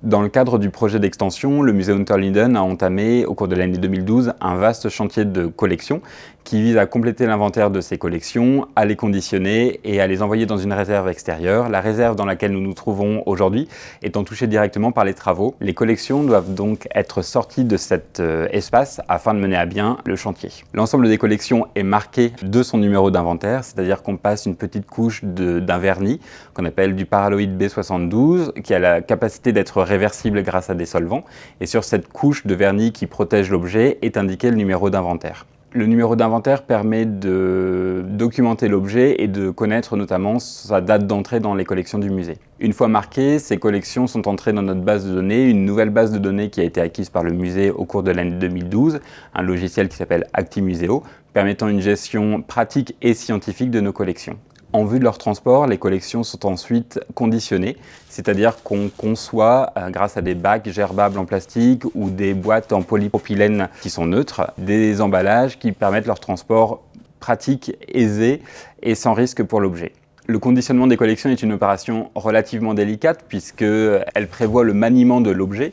Dans le cadre du projet d'extension, le musée Unterlinden a entamé, au cours de l'année 2012, un vaste chantier de collection qui vise à compléter l'inventaire de ces collections, à les conditionner et à les envoyer dans une réserve extérieure. La réserve dans laquelle nous nous trouvons aujourd'hui étant touchée directement par les travaux. Les collections doivent donc être sorties de cet espace afin de mener à bien le chantier. L'ensemble des collections est marqué de son numéro d'inventaire, c'est-à-dire qu'on passe une petite couche d'un vernis qu'on appelle du paraloïde B72 qui a la capacité d'être réversible grâce à des solvants. Et sur cette couche de vernis qui protège l'objet est indiqué le numéro d'inventaire. Le numéro d'inventaire permet de documenter l'objet et de connaître notamment sa date d'entrée dans les collections du musée. Une fois marquées, ces collections sont entrées dans notre base de données, une nouvelle base de données qui a été acquise par le musée au cours de l'année 2012, un logiciel qui s'appelle Actimuseo, permettant une gestion pratique et scientifique de nos collections. En vue de leur transport, les collections sont ensuite conditionnées, c'est-à-dire qu'on conçoit, grâce à des bacs gerbables en plastique ou des boîtes en polypropylène qui sont neutres, des emballages qui permettent leur transport pratique, aisé et sans risque pour l'objet. Le conditionnement des collections est une opération relativement délicate puisqu'elle prévoit le maniement de l'objet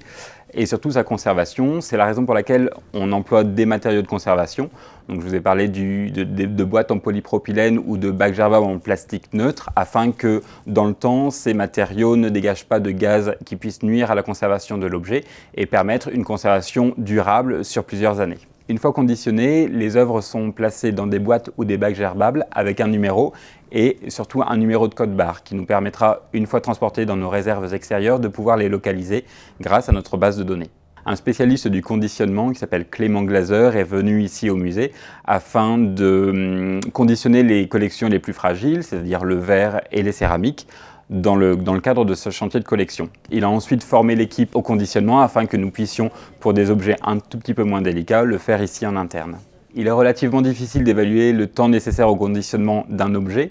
et surtout sa conservation. C'est la raison pour laquelle on emploie des matériaux de conservation. Donc je vous ai parlé de boîtes en polypropylène ou de bacs gerbables en plastique neutre afin que dans le temps, ces matériaux ne dégagent pas de gaz qui puissent nuire à la conservation de l'objet et permettre une conservation durable sur plusieurs années. Une fois conditionnées, les œuvres sont placées dans des boîtes ou des bacs gerbables avec un numéro et surtout un numéro de code barre qui nous permettra, une fois transportées dans nos réserves extérieures, de pouvoir les localiser grâce à notre base de données. Un spécialiste du conditionnement qui s'appelle Clément Glaser est venu ici au musée afin de conditionner les collections les plus fragiles, c'est-à-dire le verre et les céramiques, dans le cadre de ce chantier de collection. Il a ensuite formé l'équipe au conditionnement afin que nous puissions, pour des objets un tout petit peu moins délicats, le faire ici en interne. Il est relativement difficile d'évaluer le temps nécessaire au conditionnement d'un objet,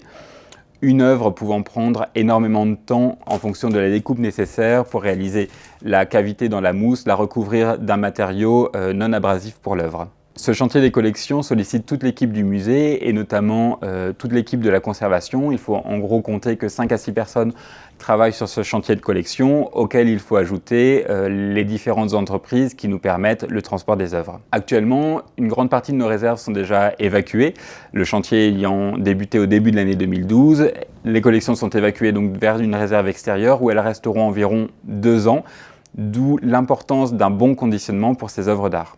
une œuvre pouvant prendre énormément de temps en fonction de la découpe nécessaire pour réaliser la cavité dans la mousse, la recouvrir d'un matériau non abrasif pour l'œuvre. Ce chantier des collections sollicite toute l'équipe du musée et notamment toute l'équipe de la conservation. Il faut en gros compter que 5 à 6 personnes travaillent sur ce chantier de collection auquel il faut ajouter les différentes entreprises qui nous permettent le transport des œuvres. Actuellement, une grande partie de nos réserves sont déjà évacuées, le chantier ayant débuté au début de l'année 2012. Les collections sont évacuées donc vers une réserve extérieure où elles resteront environ 2 ans, d'où l'importance d'un bon conditionnement pour ces œuvres d'art.